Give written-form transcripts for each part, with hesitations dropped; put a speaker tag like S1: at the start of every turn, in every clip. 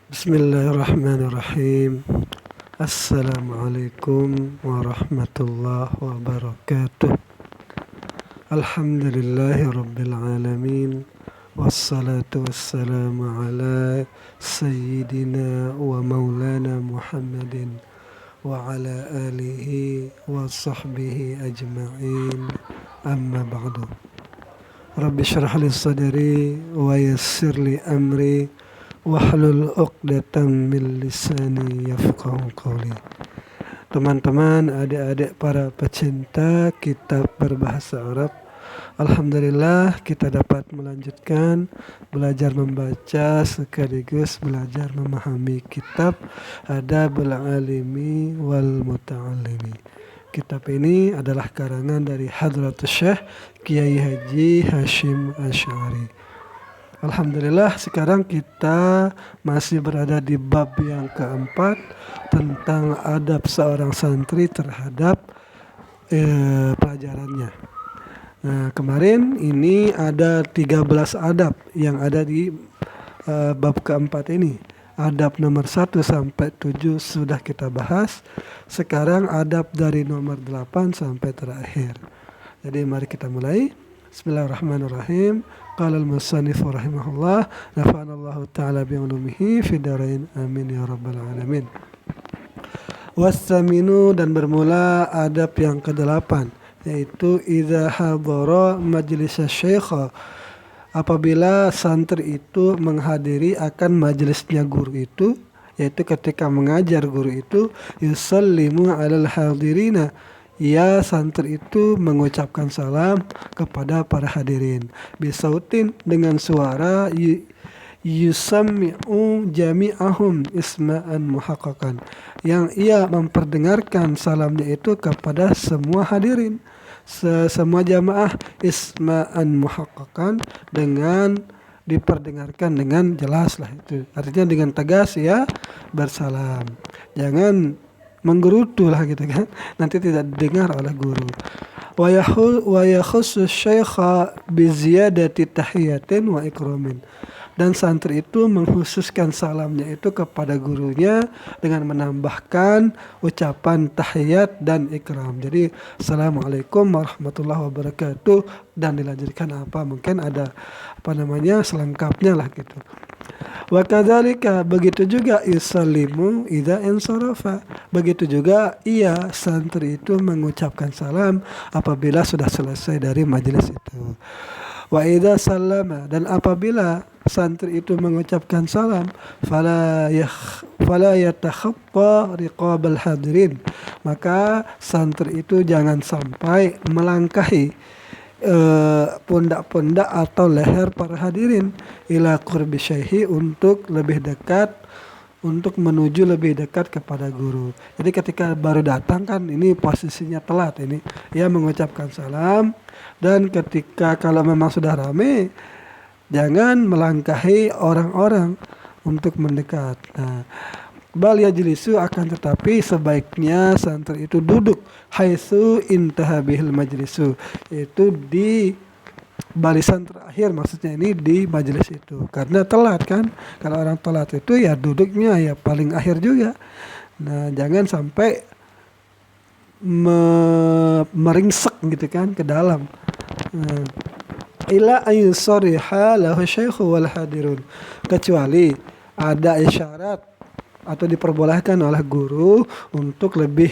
S1: Bismillahirrahmanirrahim. Assalamualaikum warahmatullahi wabarakatuh. Alhamdulillahi rabbil alamin. Wassalatu wassalamu ala sayyidina wa maulana Muhammadin wa ala alihi wa sahbihi ajma'in. Amma ba'du. Rabbi syrah li sadri wa yassir li amri wahlul 'uqdatam min lisani yafqahu qawli. Teman-teman, adik-adik para pecinta kitab berbahasa Arab, alhamdulillah kita dapat melanjutkan belajar membaca sekaligus belajar memahami kitab Adabul Alimi wal Muta'allimi. Kitab ini adalah karangan dari Hadratus Syekh Kiai Haji Hashim Asy'ari. Alhamdulillah sekarang kita masih berada di bab yang keempat tentang adab seorang santri terhadap pelajarannya. Nah, kemarin ini ada 13 adab yang ada di bab keempat ini. Adab nomor 1 sampai 7 sudah kita bahas. Sekarang adab dari nomor 8 sampai terakhir. Jadi mari kita mulai. Bismillahirrahmanirrahim. Qala al-musannif rahimahullah, nafa'anallahu ta'ala bi'ulumihi fid dharain amin ya rabbal alamin. Wassaminu, dan bermula adab yang ke-8, yaitu idza hadara majlis syekh, apabila santri itu menghadiri akan majelisnya guru itu, yaitu ketika mengajar guru itu, yusallimu alal hadirina, ya santri itu mengucapkan salam kepada para hadirin bisautin, dengan suara yusammi'u jami'ahum isma'an muhaqqaqan, yang ia memperdengarkan salamnya itu kepada semua hadirin, semua jamaah, isma'an muhaqqaqan, dengan diperdengarkan dengan jelas lah, itu artinya dengan tegas ya bersalam, jangan menggerutu lah gitu kan, nanti tidak didengar oleh guru. Wa yakhussu syaikha bi ziyadati tahiyatin wa ikramin, dan santri itu mengkhususkan salamnya itu kepada gurunya dengan menambahkan ucapan tahiyat dan ikram. Jadi assalamualaikum warahmatullahi wabarakatuh, dan dilanjutkan apa mungkin ada selengkapnya lah gitu. Wa kadzalika, begitu juga yusallimu idza insarafa, begitu juga ia santri itu mengucapkan salam apabila sudah selesai dari majelis itu. Wa idza sallama, dan apabila santri itu mengucapkan salam, fala yatakhatta riqabal hadirin, maka santri itu jangan sampai melangkahi pundak-pundak atau leher para hadirin, ila qurbi syaihi, untuk menuju lebih dekat kepada guru. Jadi ketika baru datang kan ini posisinya telat, ini ia mengucapkan salam, dan ketika kalau memang sudah ramai jangan melangkahi orang-orang untuk mendekat. Nah, bal yajlisu, akan tetapi sebaiknya santri itu duduk, haitsu intaha bihil majlisu, yaitu di barisan terakhir, maksudnya ini di majelis itu, karena telat kan, kalau orang telat itu ya duduknya ya paling akhir juga. Nah, jangan sampai meringsek gitu kan ke dalam. Ila ayyusariha lahu syaikhu wal hadirun, kecuali ada isyarat atau diperbolehkan oleh guru untuk lebih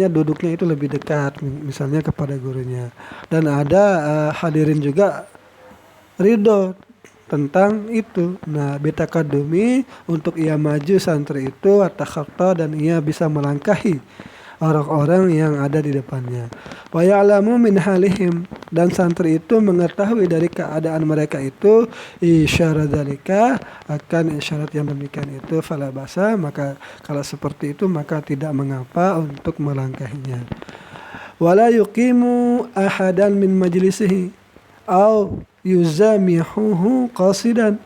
S1: duduknya itu lebih dekat, misalnya kepada gurunya, dan ada hadirin juga ridho tentang itu. Nah, bitakadumi, untuk ia maju santri itu, atakhatta, dan ia bisa melangkahi orang-orang yang ada di depannya. Wa ya'lamu min halihim, dan santri itu mengetahui dari keadaan mereka itu, isyarat dzalika, akan isyarat yang demikian itu, fala basa, maka kalau seperti itu maka tidak mengapa untuk melangkahinya. Wala yuqimu ahadan min majlisihi au yuzamihuhu qasidan,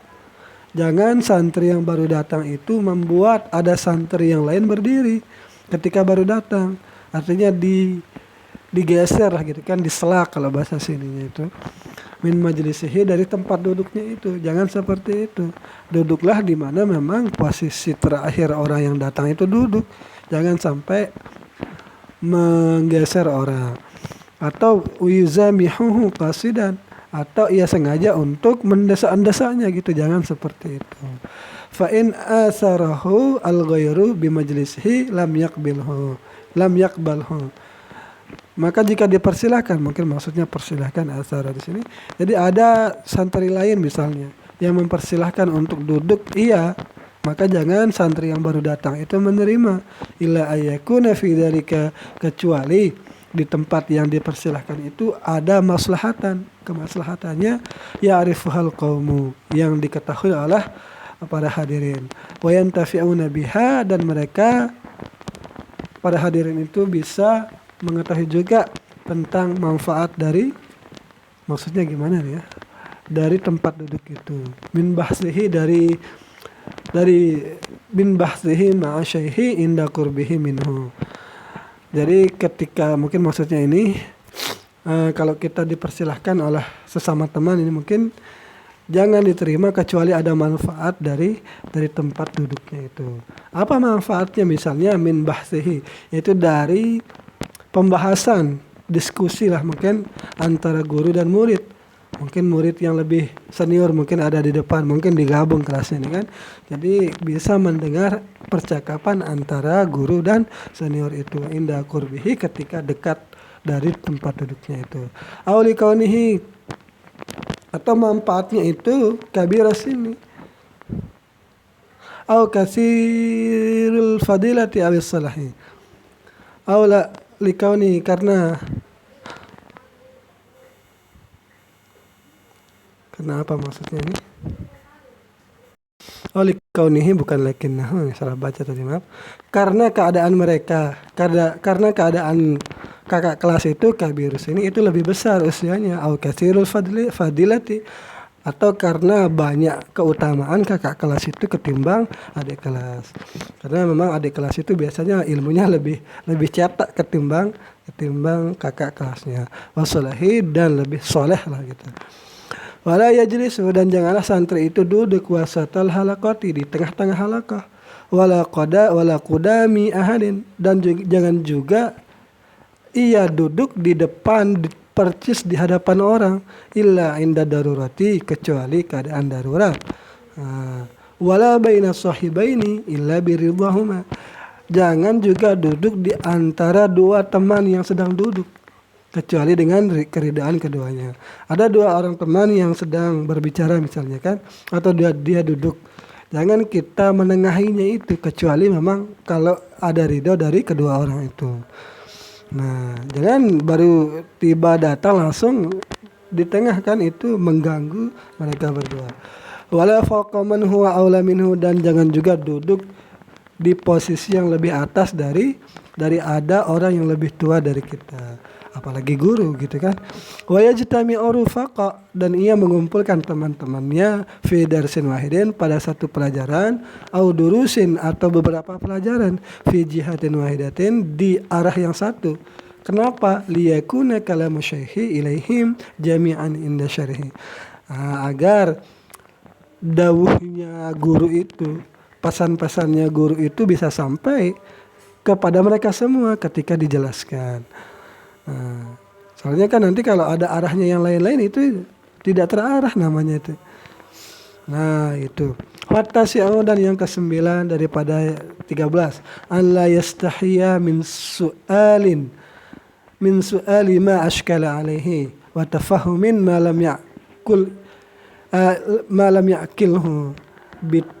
S1: jangan santri yang baru datang itu membuat ada santri yang lain berdiri ketika baru datang, artinya digeser lah gitu kan, diselak kalau bahasa sininya itu. Min majlisihi, dari tempat duduknya itu. Jangan seperti itu. Duduklah di mana memang posisi terakhir orang yang datang itu duduk. Jangan sampai menggeser orang. Atau uyuzamihuhu qasidan, atau ia sengaja untuk mendesak-desaknya gitu. Jangan seperti itu. Fa in asarahu al-ghairu bimajlisihi lam yakbalhu. Maka jika dipersilahkan, mungkin maksudnya persilahkan asara di sini. Jadi ada santri lain misalnya yang mempersilahkan untuk duduk, iya, maka jangan santri yang baru datang itu menerima. Illa ayyakuna fi dzalika, kecuali di tempat yang dipersilahkan itu ada maslahatan, kemaslahatannya ya'rifuhal qaumu, yang diketahui oleh para hadirin. Wa yantafi'una biha, dan mereka para hadirin itu bisa mengetahui juga tentang manfaat dari, maksudnya gimana ya, dari tempat duduk itu. Min bahsihi, dari min bahsihi ma'a syaihi inda qurbihi minhu. Jadi ketika, mungkin maksudnya ini, kalau kita dipersilahkan oleh sesama teman ini, mungkin jangan diterima kecuali ada manfaat dari tempat duduknya itu. Apa manfaatnya? Misalnya min bahsihi, yaitu dari pembahasan, diskusi lah mungkin antara guru dan murid. Mungkin murid yang lebih senior mungkin ada di depan, mungkin digabung kelasnya ini kan. Jadi bisa mendengar percakapan antara guru dan senior itu. Inda qurbihi, ketika dekat dari tempat duduknya itu. Auli kaunihi, atau manfaatnya itu kabiras ini. Au kasirul fadilati awis salahi. Aula likauni, karena apa maksudnya ini? Oh, likaunihi bukan lakinnahu, salah baca tadi, maaf. Karena keadaan mereka, karena keadaan kakak kelas itu kabirus ini itu lebih besar usianya, au kasirul fadilati, atau karena banyak keutamaan kakak kelas itu ketimbang adik kelas. Karena memang adik kelas itu biasanya ilmunya lebih cetak ketimbang kakak kelasnya. Wasolahi, dan lebih soleh lah gitu. Wala yajlisu, dan janganlah santri itu duduk wasatal halaqati, di tengah-tengah halaqah. Wala qudami ahadin, dan jangan juga ia duduk di depan, percis di hadapan orang. Illa inda darurati, kecuali keadaan darurat. Wala baina sahibaini illa biridhahuma, jangan juga duduk di antara dua teman yang sedang duduk, kecuali dengan keridaan keduanya. Ada dua orang teman yang sedang berbicara misalnya kan, atau dia duduk, jangan kita menengahinya itu, kecuali memang kalau ada ridho dari kedua orang itu. Nah, jangan baru tiba datang langsung di tengah kan, itu mengganggu mereka berdua. Wala fawqa man huwa aula minhu, dan jangan juga duduk di posisi yang lebih atas dari ada orang yang lebih tua dari kita, apalagi guru gitu kan. Wa yajtami'u rufaqa, dan ia mengumpulkan teman-temannya fi darsin wahidin, pada satu pelajaran, au durusin, atau beberapa pelajaran, fi jihatin wahidatin, di arah yang satu. Kenapa? Liyakuna kalamu syaihi ilaihim jami'an inda syarhi, agar dawuhnya guru itu, pesan-pesannya guru itu bisa sampai kepada mereka semua ketika dijelaskan. Soalnya kan nanti kalau ada arahnya yang lain-lain itu tidak terarah namanya itu. Nah itu. Wattasi'u, dan yang ke-9 daripada 13. An la yastahiya min su'ali ma ashkala alaihi wa tafahumin ma lam ya'kilhu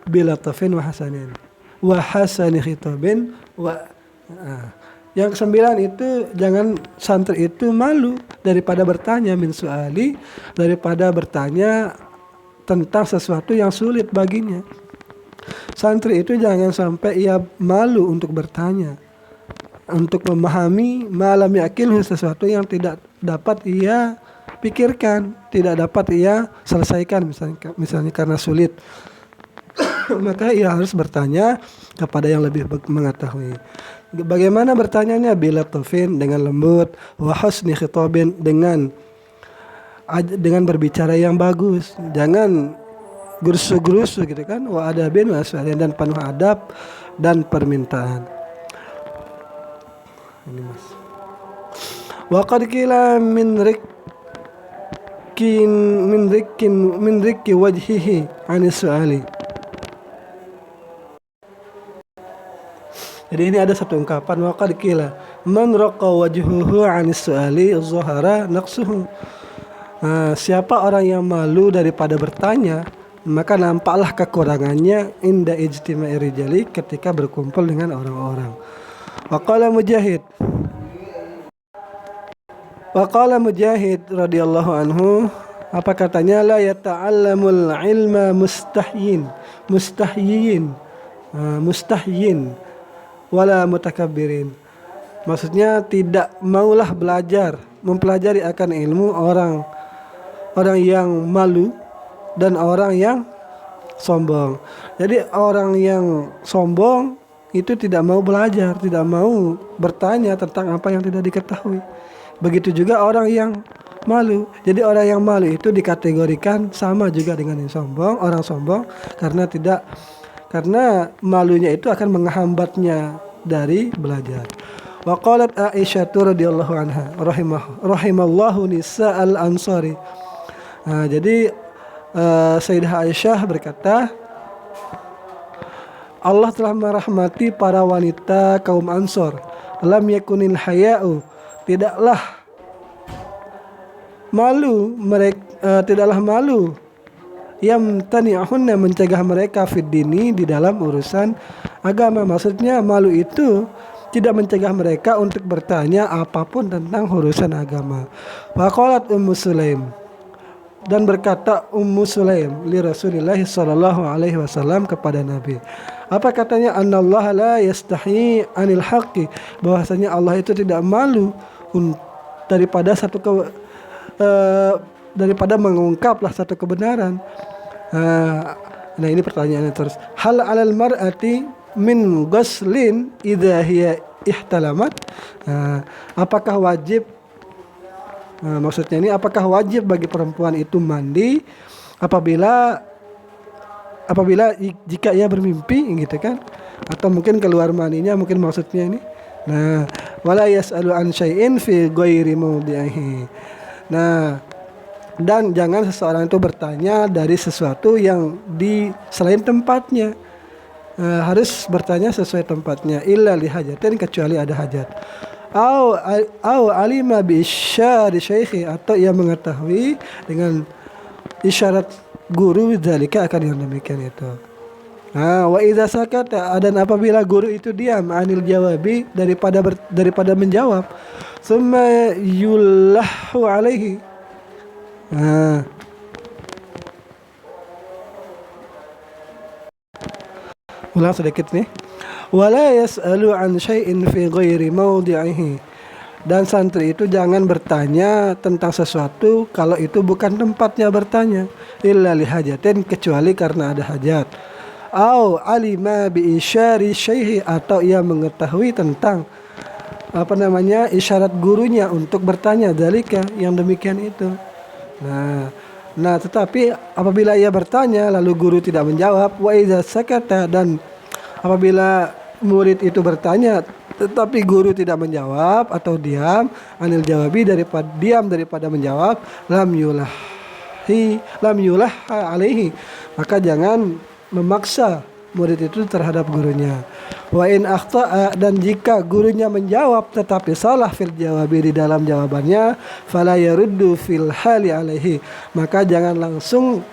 S1: bilatafin wa hasani khitabin Yang ke-9 itu, jangan santri itu malu daripada bertanya, min su'ali, daripada bertanya tentang sesuatu yang sulit baginya. Santri itu jangan sampai ia malu untuk bertanya, untuk memahami malam yakilhu, sesuatu yang tidak dapat ia pikirkan, tidak dapat ia selesaikan, misalnya karena sulit. maka ia harus bertanya kepada yang lebih mengetahui. Bagaimana bertanyanya? Bila tufin, dengan lembut, wa husni khitabin, dengan berbicara yang bagus, jangan gerusu-gerusu gitu kan, wa adabin wa aswalin, dan penuh adab dan permintaan. Ini Mas. Wa qad qila min rikki wajhihi anis su'ali. Jadi ini ada satu ungkapan, wa qad qila man raqa wajhuhu anis su'ali zahara naqsuhu. Siapa orang yang malu daripada bertanya, maka nampaklah kekurangannya inda ijtima'i rijali, ketika berkumpul dengan orang-orang. Wa qala Mujahid radhiyallahu anhu, apa katanya? La yata'allamul ilma mustahyin wala mutakabbirin. Maksudnya tidak maulah mempelajari akan ilmu orang yang malu dan orang yang sombong. Jadi orang yang sombong itu tidak mau belajar, tidak mau bertanya tentang apa yang tidak diketahui. Begitu juga orang yang malu. Jadi orang yang malu itu dikategorikan sama juga dengan yang sombong, orang sombong, karena malunya itu akan menghambatnya dari belajar. Wa qalat Aisyah radhiyallahu anha rahimallahu nisa al-ansari. Jadi Sayyidah Aisyah berkata, Allah telah merahmati para wanita kaum Ansor. Lam yakunil haya'u, tidaklah malu yamtani'ahunna, mencegah mereka fid dini, di dalam urusan agama. Maksudnya malu itu tidak mencegah mereka untuk bertanya apapun tentang urusan agama. Wa qalat Ummu Sulaim, dan berkata Ummu Sulaim li Rasulillah sallallahu alaihi wasallam, kepada Nabi. Apa katanya? Anallaha la yastahi anil haqqi, bahwasanya Allah itu tidak malu daripada mengungkaplah satu kebenaran. Nah ini pertanyaannya terus. Hal alal mar'ati min ghuslin idza hiya ihtalamat. Apakah wajib, maksudnya ini apakah wajib bagi perempuan itu mandi apabila jika ia bermimpi gitu kan, atau mungkin keluar maninya, mungkin maksudnya ini. Nah, wala yas'alu an syai'in fi ghairi mawdi'ihi. Nah, dan jangan seseorang itu bertanya dari sesuatu yang di selain tempatnya. Harus bertanya sesuai tempatnya. Illa li hajatin, kecuali ada hajat. Au alima bi isyari syaikhi, atau ia mengetahui dengan isyarat guru, dzalika akan yang demikian itu. Wa idza sakata, dan apabila guru itu diam, anil jawabi, daripada menjawab, summa yullahu alaihi. Ulang sedikit nih. Wala yas'alu an syai'in fi ghairi mawdi'ihi, dan santri itu jangan bertanya tentang sesuatu kalau itu bukan tempatnya bertanya. Illa li hajatin, kecuali karena ada hajat. Au alima bi isyari syaihi, atau ia mengetahui tentang isyarat gurunya untuk bertanya, dzalika, yang demikian itu. Nah, tetapi apabila ia bertanya lalu guru tidak menjawab, wa idza sakata, dan apabila murid itu bertanya tetapi guru tidak menjawab atau diam, anil jawabi, daripada menjawab, lam yulaha alaihi, maka jangan memaksa murid itu terhadap gurunya. Wa in akhta'a, dan jika gurunya menjawab tetapi salah fil jawabi, di dalam jawabannya, fala yaruddu fil hali alaihi, maka jangan langsung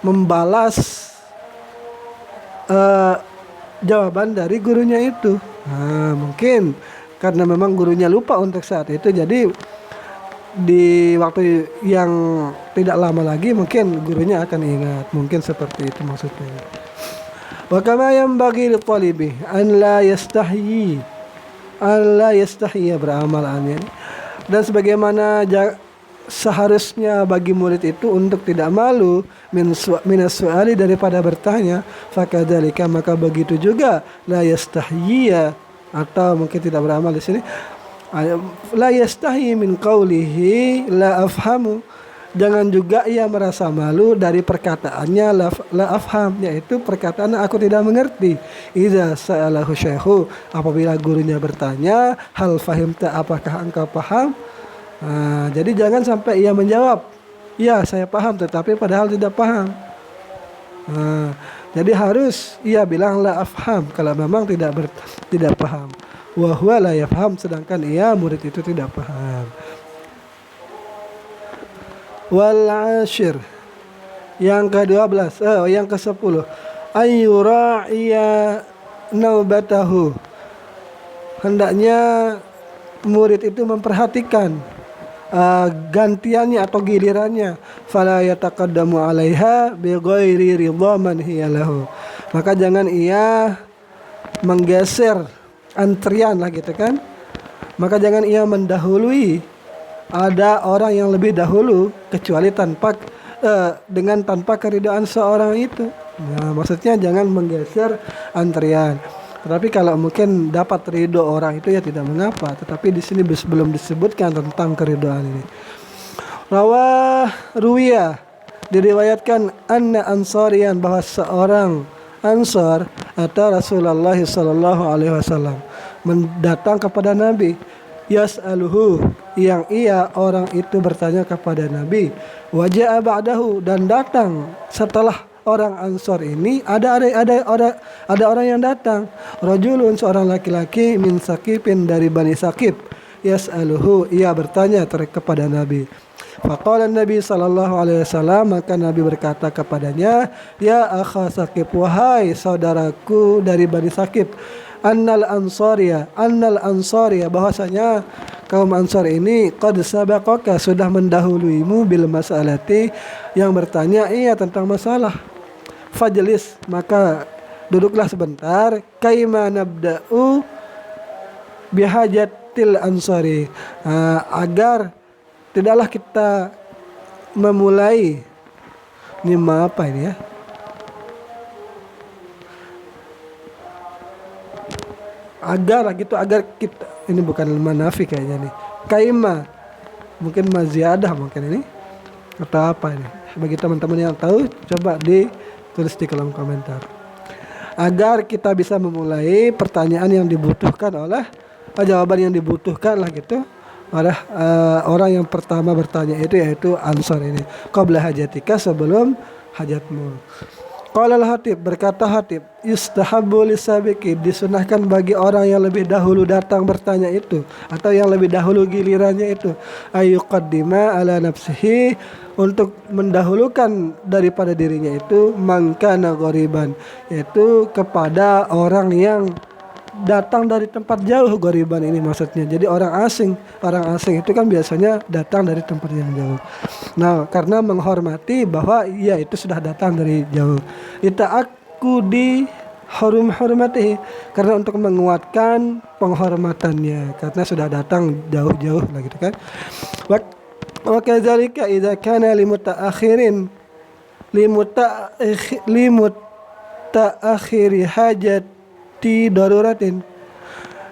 S1: membalas jawaban dari gurunya itu. Mungkin karena memang gurunya lupa untuk saat itu, jadi di waktu yang tidak lama lagi mungkin gurunya akan ingat, mungkin seperti itu maksudnya. Wa kama yanbaghi li talibi an la yastahyi beramal annya. Dan sebagaimana seharusnya bagi murid itu untuk tidak malu minas su'ali daripada bertanya. Fakadzalika, maka begitu juga la yastahyiya, atau mungkin tidak beramal di sini, la yastahi min qawlihi la afhamu, jangan juga ia merasa malu dari perkataannya la afham, yaitu perkataan aku tidak mengerti. Idza sa'alahu syekhu, apabila gurunya bertanya, hal fahimta, apakah engkau paham? Jadi jangan sampai ia menjawab, ya saya paham, tetapi padahal tidak paham. Jadi harus ia bilang la afham kalau memang tidak paham. Wa huwa la yafham, sedangkan ia murid itu tidak paham. Wal ashir, yang ke-12, yang ke-10, ayyura'iya naubatahu, hendaknya murid itu memperhatikan gantiannya atau gilirannya. Fala yataqaddamu 'alaiha bighairi ridha man hiya lahu, maka jangan ia menggeser antrian lah gitu kan, maka jangan ia mendahului ada orang yang lebih dahulu kecuali dengan tanpa keridhaan seorang itu. Nah, maksudnya jangan menggeser antrian. Tetapi kalau mungkin dapat ridho orang itu ya tidak mengapa. Tetapi di sini belum disebutkan tentang keridhaan ini. Ruwiyah, diriwayatkan anna ansarian, bahwa seorang ansar atau Rasulullah sallallahu alaihi wasallam mendatang kepada Nabi. Yas'aluhu, yang orang itu bertanya kepada Nabi. Waja'a ba'dahu, dan datang setelah orang Ansor ini ada orang yang datang. Rajulun, seorang laki-laki, min Saqifin, dari Bani Saqif. Yas'aluhu, ia bertanya kepada Nabi. Faqala Nabi sallallahu alaihi wasallam, maka Nabi berkata kepadanya, ya akha Saqif, wahai saudaraku dari Bani Saqif, annal ansariya, bahwasanya kaum Ansar ini qad sabaqaka, sudah mendahuluimu, bil masalati, yang bertanya tentang masalah. Fajlis, maka duduklah sebentar. Kaima nabda'u bihajatil ansari, agar tidaklah kita memulai, ini apa ini ya, agar kita, ini bukan manafi kayaknya nih, kaima mungkin maziyadah mungkin ini, atau apa ini, bagi teman-teman yang tahu coba ditulis di kolom komentar. Agar kita bisa memulai pertanyaan yang dibutuhkan jawaban yang dibutuhkan lah gitu oleh orang yang pertama bertanya itu, yaitu Ansar ini. Qabla hajatika, sebelum hajatmu. Qala al-Hatib, berkata Hatib, yustahabbu lisabiqi, disunahkan bagi orang yang lebih dahulu datang bertanya itu, atau yang lebih dahulu gilirannya itu, ayyuqaddima ala nafsihi, untuk mendahulukan daripada dirinya itu, mangkana ghoriban, yaitu kepada orang yang datang dari tempat jauh. Ghoriban ini maksudnya jadi orang asing itu kan biasanya datang dari tempat yang jauh. Nah, karena menghormati bahwa ia itu sudah datang dari jauh. Aku di hormati, karena untuk menguatkan penghormatannya, karena sudah datang jauh-jauh lah gitu kan. Wa kadzalika idza kana limutaakhiri hajati daruratin,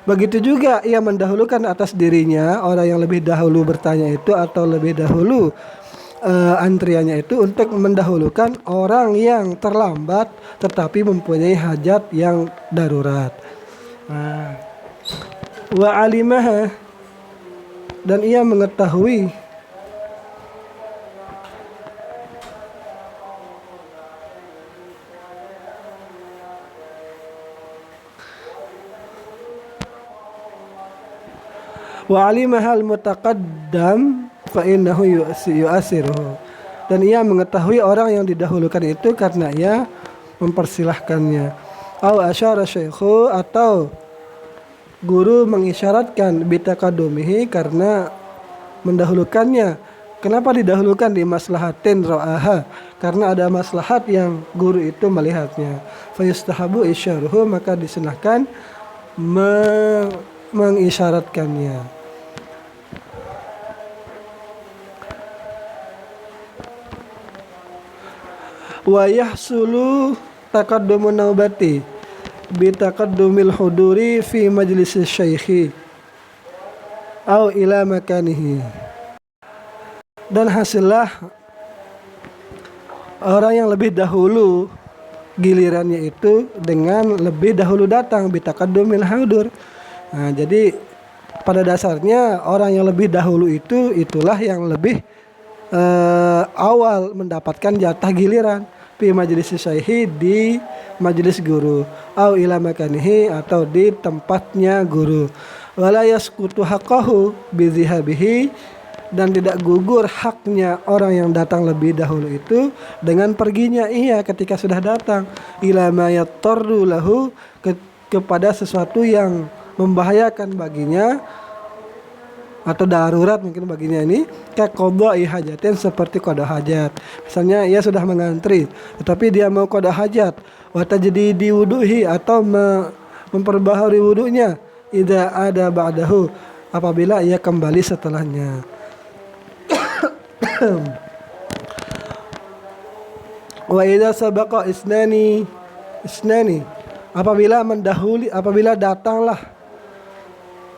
S1: begitu juga ia mendahulukan atas dirinya orang yang lebih dahulu bertanya itu, atau lebih dahulu antriannya itu, untuk mendahulukan orang yang terlambat tetapi mempunyai hajat yang darurat. Wa alimaha, dan ia mengetahui wa alimahal mutaqaddam fa innahu yu'asiruhu, dan ia mengetahui orang yang didahulukan itu karena ia mempersilahkannya. Au asyara syaikhu, atau guru mengisyaratkan, bitaqaddumihi, karena mendahulukannya. Kenapa didahulukan? Di maslahatin ra'aha, karena ada maslahat yang guru itu melihatnya. Fa yustahabu isyaruhu, maka disunahkan mengisyaratkannya. Wa yahsulu taqaddumun naubati bi taqaddumil huduri fi majlis syaikhi au ila makanihi. Dan hasillah orang yang lebih dahulu gilirannya itu dengan lebih dahulu datang bi taqaddumil hudur. Nah, jadi pada dasarnya orang yang lebih dahulu itulah yang lebih awal mendapatkan jatah giliran fi majelis syaihi, di majelis guru, au ila makanihi, atau di tempatnya guru. Wala yasqutu haqqahu bi zihabihi, dan tidak gugur haknya orang yang datang lebih dahulu itu dengan perginya ia ketika sudah datang, ila ma yattarru lahu, kepada sesuatu yang membahayakan baginya atau darurat mungkin baginya ini, kayak qadha'i hajatin, seperti qada hajat. Misalnya ia sudah mengantri tetapi dia mau qada hajat, wa tajdidi wuduhi, atau memperbaharui wudunya, idza ada ba'dahu, apabila ia kembali setelahnya. Wa idza sabaqa isnani, apabila datanglah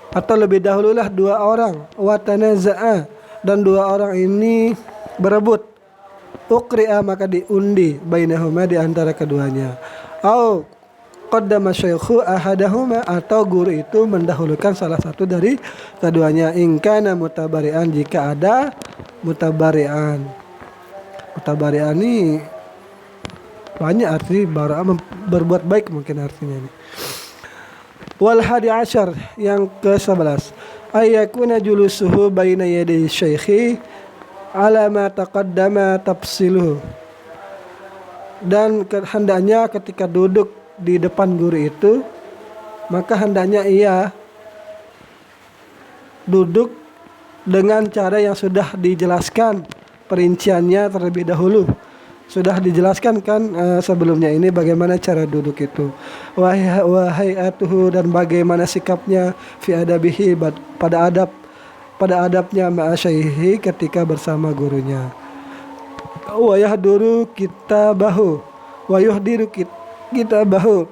S1: atau lebih dahululah dua orang, wa tanaza'a, dan dua orang ini berebut, uqri'a, maka diundi, bainahuma, di antara keduanya, au qaddama syaikhu ahadahuma, atau guru itu mendahulukan salah satu dari keduanya, in kana mutabari'an, jika ada mutabari'an. Mutabari'an ini banyak arti, berbuat baik mungkin artinya ini. Wal hadi asyar, yang ke-11, ayyakuna julusuhu baina yaday syaikhi ala ma taqaddama tafsiluhu, dan hendaknya ketika duduk di depan guru itu, maka hendaknya ia duduk dengan cara yang sudah dijelaskan perinciannya terlebih dahulu. Sudah dijelaskan kan sebelumnya ini bagaimana cara duduk itu, wa hayatuhu, dan bagaimana sikapnya, fi adabihi, pada adabnya ma'a syaihi, ketika bersama gurunya, wa yahduru kitabahu, wa yuhdiru kitabahu,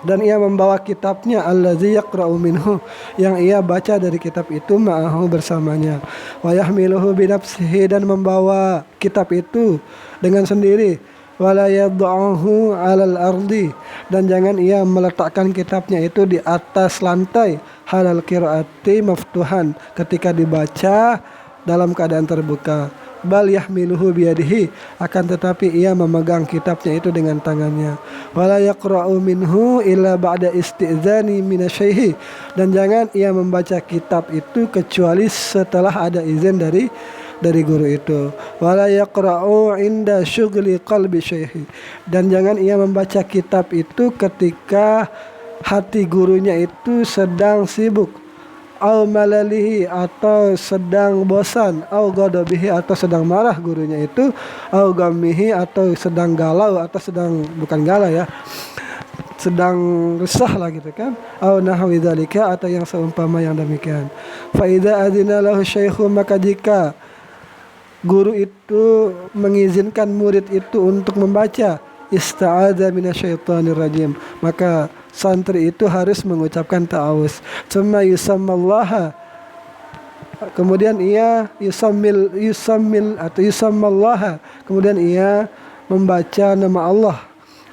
S1: dan ia membawa kitabnya, allazi yaqra'u minhu, yang ia baca dari kitab itu, ma'ahu, bersamanya, wa yahmiluhu binafsihi, dan membawa kitab itu dengan sendiri, wala yad'uhu 'alal ardi, dan jangan ia meletakkan kitabnya itu di atas lantai, halal qiraati maftuhan, ketika dibaca dalam keadaan terbuka, bal yahmiluhu biyadihi, akan tetapi ia memegang kitabnya itu dengan tangannya, wala yaqra'u minhu illa ba'da isti'zani minasyaikhi, dan jangan ia membaca kitab itu kecuali setelah ada izin dari guru itu, wala yaqra'u inda syughli qalbi syaikhi, dan jangan ia membaca kitab itu ketika hati gurunya itu sedang sibuk, au malalihi, atau sedang bosan, au ghadabihi, atau sedang marah gurunya itu, au gamihi, atau sedang galau, atau bukan galau ya, sedang resah lah gitu kan, au nahwi dzalika, atau yang seumpama yang demikian. Fa idza adzina lahu syaikhu, maka jika guru itu mengizinkan murid itu untuk membaca, ista'adza minasyaitonir rajim, maka santri itu harus mengucapkan ta'awuz. Tsumma yusammallaha, kemudian ia yusammil atau yusammallaha, kemudian ia membaca nama Allah,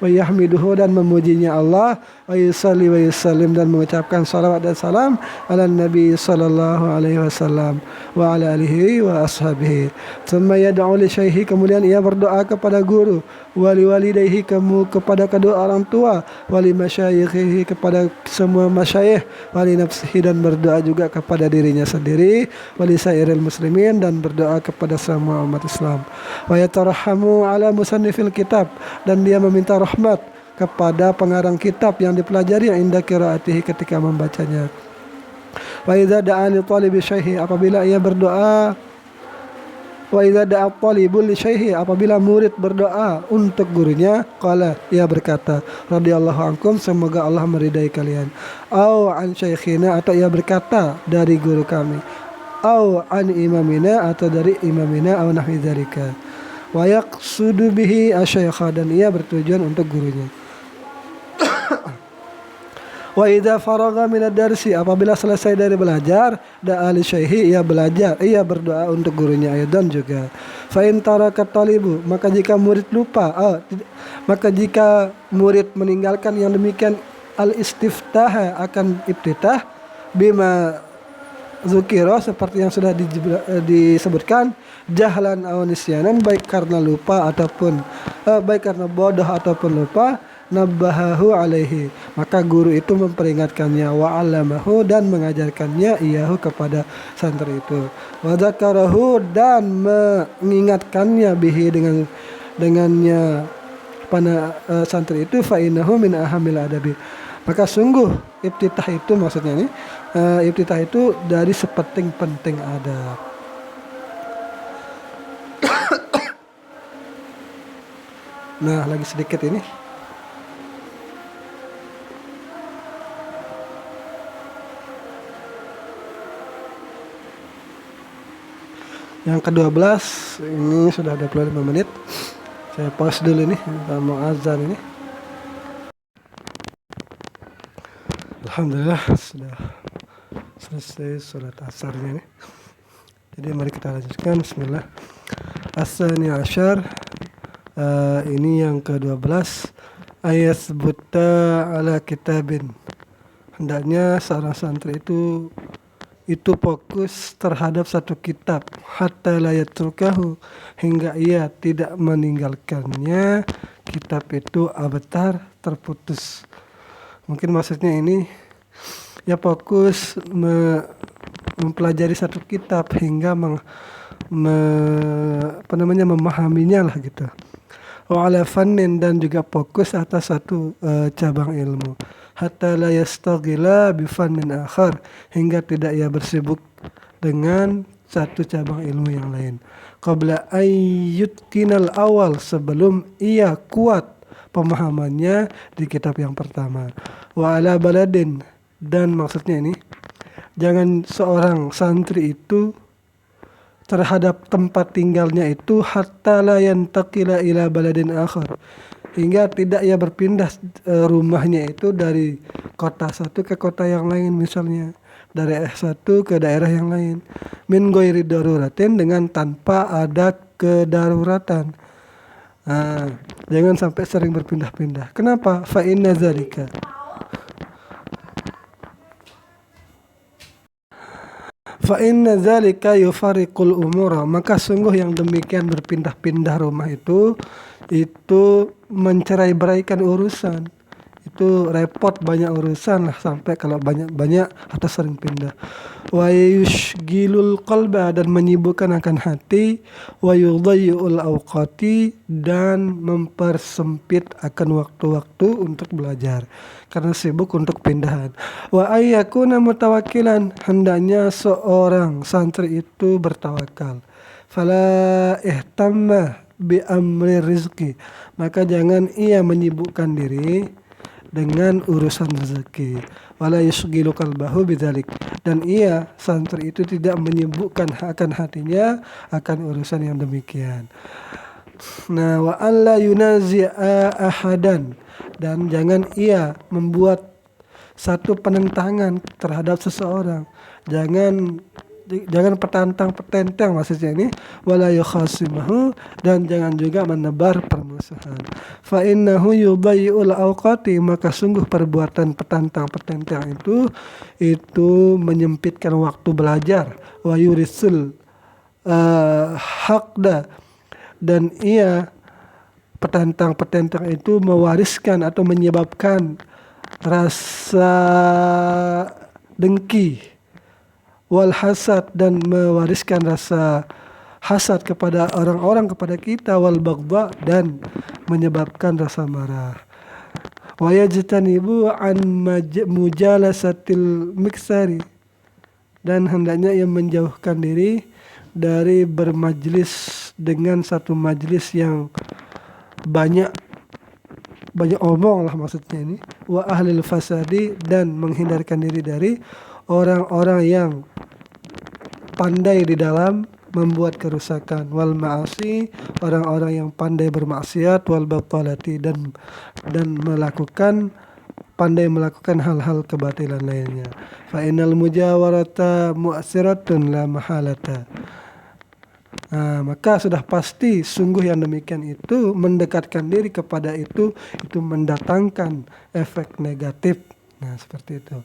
S1: wa yahmiduhu, dan memujinya Allah, wa yusalli wa yusallim, dan mengucapkan salawat dan salam ala Nabi sallallahu alaihi wasallam wa ala alihi wa ashabihi. Tsumma yad'u li syaikhi, kemudian ia berdoa kepada guru, wali walidayhi, kepada kedua orang tua, wali masyayikhihi, kepada semua masyayikh, wali nafsihi, dan berdoa juga kepada dirinya sendiri, wali sairil muslimin, dan berdoa kepada semua umat Islam. Wa yatarhamu ala musannifil kitab, dan dia meminta rahmat kepada pengarang kitab yang dipelajari, inda qiraatihi, ketika membacanya. Wa idza da'a li talibi syaihi, apabila ia berdoa, wa idza da'a talibul li syaihi, apabila murid berdoa untuk gurunya, qala, ia berkata, radhiyallahu ankum, semoga Allah meridai kalian, au an syaikhina, atau ia berkata dari guru kami, au an imamina, atau dari imamina, au nahwi dzalika. wa yaqsudu bihi asyaikha, dan ia bertujuan untuk gurunya. Wa idza faragha minad darsi, apabila selesai dari belajar, da'a li syaihi, ia berdoa untuk gurunya. Aidan juga, fa in taraka talibu, maka jika murid meninggalkan yang demikian, al istiftah, akan iftitah, bima zukiro, seperti yang sudah disebutkan, jahlan aw nisyanan, baik karena bodoh ataupun lupa, nabbahahu alaihi, maka guru itu memperingatkannya, wa 'allamahu, dan mengajarkannya, iyahu, kepada santri itu, wa dzakarahu, dan mengingatkannya, bihi, dengannya pada santri itu, fa innahu min ahamil adabi, maka sungguh iftitah itu, maksudnya ini iftitah itu dari sepenting-penting adab. Nah, lagi sedikit ini. Yang ke-12 ini sudah 25 menit. Saya pause dulu nih, mau azan ini. Alhamdulillah sudah selesai surat asarnya nih. Jadi mari kita lanjutkan. Bismillah. As-sani asyar, ini yang ke-12. Ayat buta ala kitabin, hendaknya seorang santri itu fokus terhadap satu kitab, hatta la yatrukahu, hingga ia tidak meninggalkannya, kitab itu abtar, terputus. Mungkin maksudnya ini ya fokus mempelajari satu kitab hingga memahaminya lah gitu. Wa ala fannin, dan juga fokus atas satu cabang ilmu, hatta la yastaghila bi fannin akhar, hingga tidak ia bersibuk dengan satu cabang ilmu yang lain. Qabla ayyutkinal awal, sebelum ia kuat pemahamannya di kitab yang pertama. Wa ala baladin, dan maksudnya ini jangan seorang santri itu terhadap tempat tinggalnya itu, hatta la yantaqila ila baladin akhar, hingga tidak ia berpindah rumahnya itu dari kota satu ke kota yang lain, misalnya dari satu ke daerah yang lain, min ghairi daruratin, dengan tanpa ada kedaruratan. Jangan sampai sering berpindah-pindah. Kenapa? Fa inna zalika, yufariqul umura, maka sungguh yang demikian berpindah-pindah rumah itu mencerai-beraikan urusan. Itu repot, banyak urusan lah, sampai kalau banyak atau sering pindah. Wa yushgilul qalba, dan menyibukkan akan hati. Wa yudhayyul awqati, dan mempersempit akan waktu-waktu untuk belajar karena sibuk untuk pindahan. Wa ayyakuna mutawakkilan, hendaknya seorang santri itu bertawakal. Fala ihtamma bi amri rizki, maka jangan ia menyibukkan diri dengan urusan rezeki. Wala yusghilu qalbahu bidzalik, dan ia santri itu tidak menyibukkan akan hatinya akan urusan yang demikian. Nah, wa alla yunazi'a ahadan, dan jangan ia membuat satu penentangan terhadap seseorang. Jangan petentang maksudnya ini. Wala yukhasimahu, dan jangan juga menebar permusuhan. Fa innahu yudayyi'ul awqati, maka sungguh perbuatan petentang itu menyempitkan waktu belajar. Wa yurisul haqda, dan ia petentang itu mewariskan atau menyebabkan rasa dengki, wal hasad, dan mewariskan rasa hasad kepada orang-orang kepada kita, wal baghdha, dan menyebabkan rasa marah. Wa yajtanibu an mujalasatil miksari, dan hendaknya ia menjauhkan diri dari bermajlis dengan satu majlis yang banyak omong lah maksudnya ini. Wa ahlil fasadi, dan menghindarkan diri dari orang-orang yang pandai di dalam membuat kerusakan, wal ma'asi, orang-orang yang pandai bermaksiat, wal batalati, dan pandai melakukan hal-hal kebatilan lainnya. Fa innal mujawarata mu'siratun la mahalata. Maka sudah pasti sungguh yang demikian itu mendekatkan diri kepada itu mendatangkan efek negatif. Nah, seperti itu.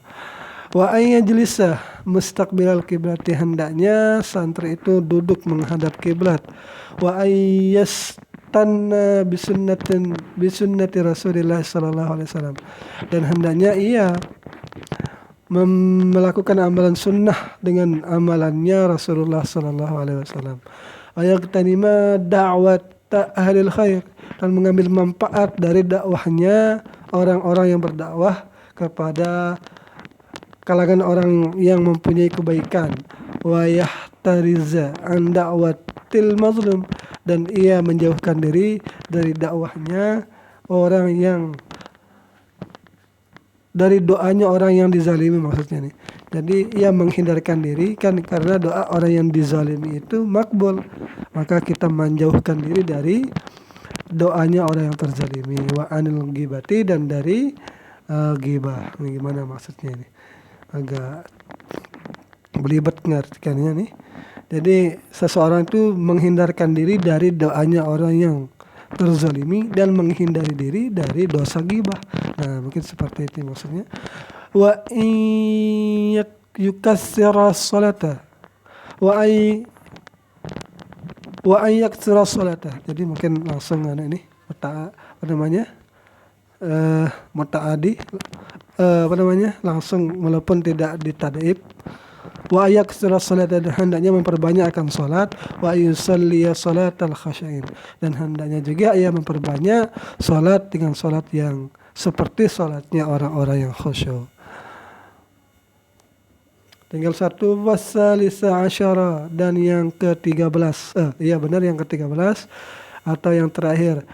S1: Wa ayyajlisa mustaqbilal kiblati, hendaknya santri itu duduk menghadap kiblat. Wa ayyastanna bisunnati Rasulillah sallallahu alaihi wasallam, dan hendaknya ia melakukan amalan sunnah dengan amalannya Rasulullah sallallahu alaihi wasallam. Ayaqtanima da'wat ahlil khair, dan mengambil manfaat dari dakwahnya orang-orang yang berdakwah kepada kalangan orang yang mempunyai kebaikan. Wa yahtariza an da'watil mazlum, dan ia menjauhkan diri dari dakwahnya dari doanya orang yang dizalimi, maksudnya nih. Jadi ia menghindarkan diri kan, karena doa orang yang dizalimi itu makbul, maka kita menjauhkan diri dari doanya orang yang terzalimi. Wa anil ghibati, dan dari ghibah. Ini gimana maksudnya ini? Agak belibet ngartikannya nih. Jadi seseorang itu menghindarkan diri dari doanya orang yang terzalimi dan menghindari diri dari dosa ghibah. Nah, mungkin seperti itu maksudnya. Wa yukassira salata wa yaksira salata. Jadi mungkin langsung ini mutaadi langsung walaupun tidak ditad'ib. Wa yaksira salata, dan hendaknya memperbanyak akan salat. Wa yusalli salatal khasyain, dan hendaknya juga ia memperbanyak salat dengan salat yang seperti salatnya orang-orang yang khusyuk. Tinggal satu, wasalisa asyara, dan yang ke-13. Yang ke-13 atau yang terakhir.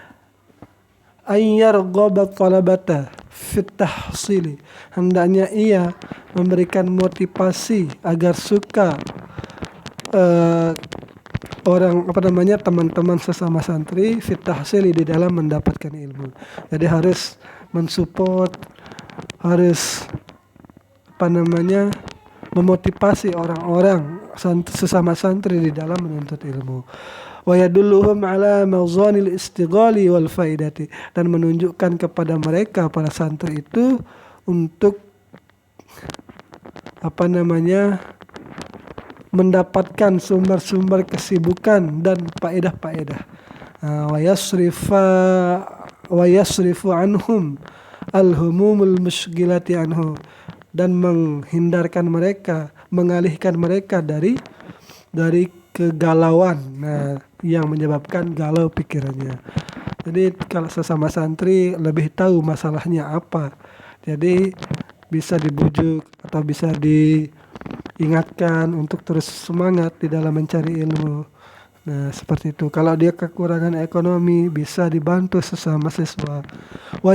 S1: Ayyar ghabat talabata fit tahsili, hendaknya ia memberikan motivasi agar suka teman-teman sesama santri fit tahsili, di dalam mendapatkan ilmu. Jadi harus mensupport, harus memotivasi orang-orang sesama santri di dalam menuntut ilmu. Wa yadulluhum ala mawzanil istighali wal faidati, dan menunjukkan kepada mereka para santri itu untuk mendapatkan sumber-sumber kesibukan dan faedah-faedah. Wa yasrifu anhum al-humumul mushghilati anhu, dan mengalihkan mereka dari kegalauan, yang menyebabkan galau pikirannya. Jadi kalau sesama santri lebih tahu masalahnya apa, jadi bisa dibujuk atau bisa diingatkan untuk terus semangat di dalam mencari ilmu. Nah, seperti itu. Kalau dia kekurangan ekonomi, bisa dibantu sesama siswa. Wa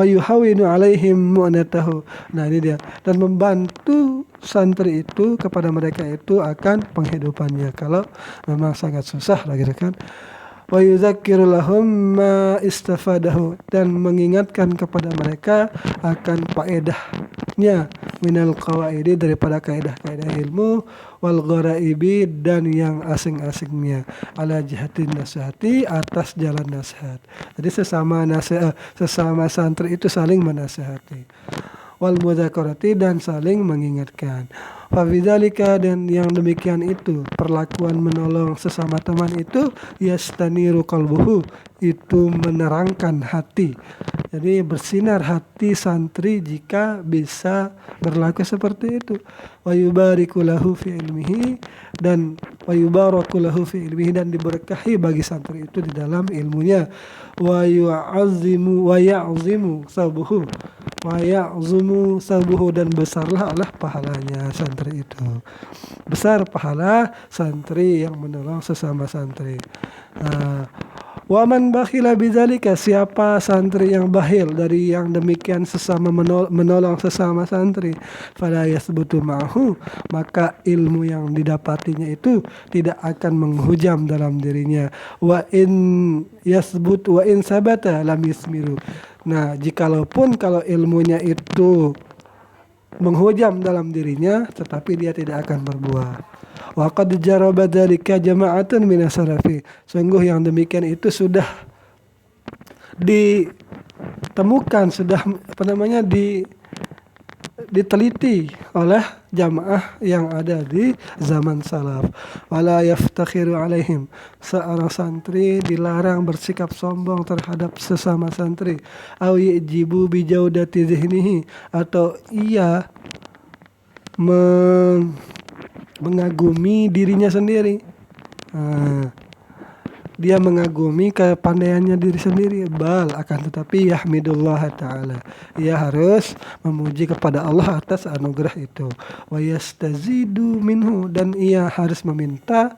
S1: yuhawinu alaihim mu'natahu. Nah, ini dia. Dan membantu santri itu kepada mereka itu akan penghidupannya. Kalau memang sangat susah lagi kan. Wa yuzakkiru lahum ma istafadahu, dan mengingatkan kepada mereka akan faedahnya minal qawaidi, daripada kaidah-kaidah ilmu, wal gharaibi, dan yang asing-asingnya, ala jihatin nasihati, atas jalan nasihat. Jadi sesama santri itu saling menasihati, wal mudzakarati, dan saling mengingatkan. Fabidzalika, dan yang demikian itu, perlakuan menolong sesama teman itu, yastaniru qalbuhu, itu menerangkan hati. Jadi bersinar hati santri jika bisa berlaku seperti itu. Wa yubariku lahu fi ilmihi, dan dan diberkahi bagi santri itu di dalam ilmunya. Wa ya'zimu sabuhu, dan besarlah Allah pahalanya santri itu. Besar pahala santri yang menolong sesama santri. Waman bakhila bidzalika, siapa santri yang bakhil dari yang demikian sesama menolong sesama santri, fala yasbutu ma'hu, maka ilmu yang didapatinya itu tidak akan menghujam dalam dirinya. Wa in sabata lam yasmiru. Nah, kalau ilmunya itu menghujam dalam dirinya, tetapi dia tidak akan berbuah. Wa qad jaraba dzalika jama'atun minas salafi. Sungguh yang demikian itu sudah ditemukan, sudah diteliti oleh jamaah yang ada di zaman salaf. Wala yaftakhiru alaihim, seorang santri dilarang bersikap sombong terhadap sesama santri. Aw yajibu bi jaudati zihnihi, atau ia mengagumi dirinya sendiri. Dia mengagumi kepandaiannya diri sendiri. Bal, akan tetapi yahmidullah ta'ala, ia harus memuji kepada Allah atas anugerah itu. Wa yastazidu minhu, dan ia harus meminta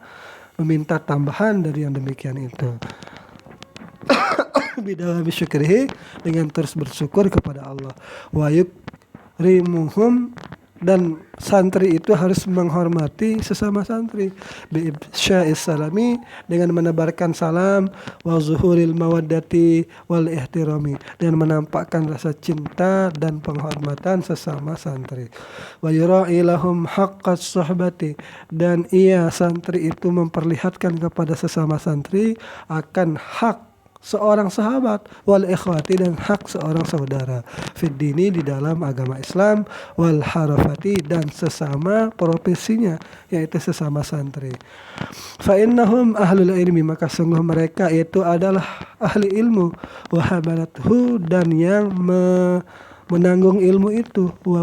S1: tambahan dari yang demikian itu. Bidawami syukrihi, dengan terus bersyukur kepada Allah. Wa yukrimuhum, dan santri itu harus menghormati sesama santri. Bi'ibsya'is salami, dengan menebarkan salam. Wa zuhuril mawaddati wal ihtirami, dan menampakkan rasa cinta dan penghormatan sesama santri. Wa yura'i lahum haqqas suhbati, dan ia santri itu memperlihatkan kepada sesama santri akan hak seorang sahabat, wal ikhwati, dan hak seorang saudara, fid dini, di dalam agama Islam, wal harafati, dan sesama profesinya, yaitu sesama santri. Fa innahum ahlul ilmi, maka sungguh mereka itu adalah ahli ilmu, wa hamalathu, dan yang menanggung ilmu itu, wa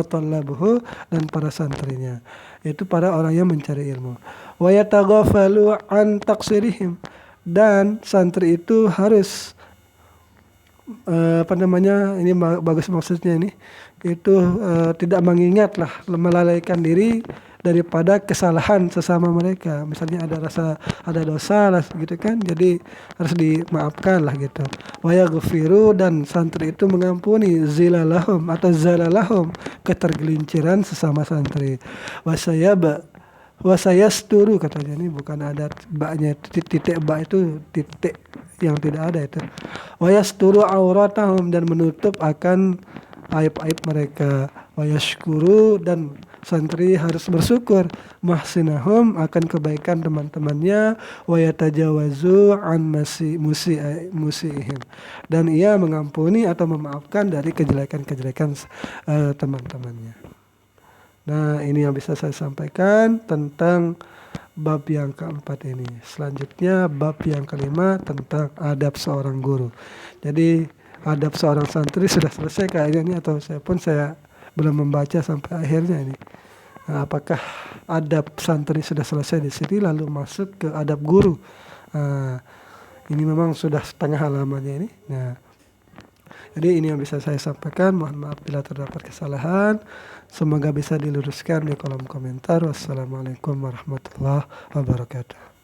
S1: talabuhu, dan para santrinya, itu para orang yang mencari ilmu. Wa yataghafalu an taqsirihim, dan santri itu harus ini bagus maksudnya ini, itu tidak mengingatlah, melalaikan diri daripada kesalahan sesama mereka. Misalnya ada dosa lah gitu kan, jadi harus dimaafkan lah gitu. Wa yaghfiru, dan santri itu mengampuni zilalahum atau zalalahum, ketergelinciran sesama santri. Wasayasturu, katanya ini bukan ada baknya, titik bak itu titik yang tidak ada itu. Wayasturu auratahum, dan menutup akan aib-aib mereka. Wayashkuru, dan santri harus bersyukur mahsinahum, akan kebaikan teman-temannya. Wayatajawazu an musiihim, dan ia mengampuni atau memaafkan dari kejelekan-kejelekan teman-temannya. Nah, ini yang bisa saya sampaikan tentang bab yang keempat ini. Selanjutnya bab yang kelima tentang adab seorang guru. Jadi adab seorang santri sudah selesai kayaknya ini, atau saya belum membaca sampai akhirnya ini. Nah, apakah adab santri sudah selesai di sini, lalu masuk ke adab guru. Ini memang sudah setengah halamannya ini. Nah, jadi ini yang bisa saya sampaikan. Mohon maaf bila terdapat kesalahan. Semoga bisa diluruskan di kolom komentar. Wassalamualaikum warahmatullahi wabarakatuh.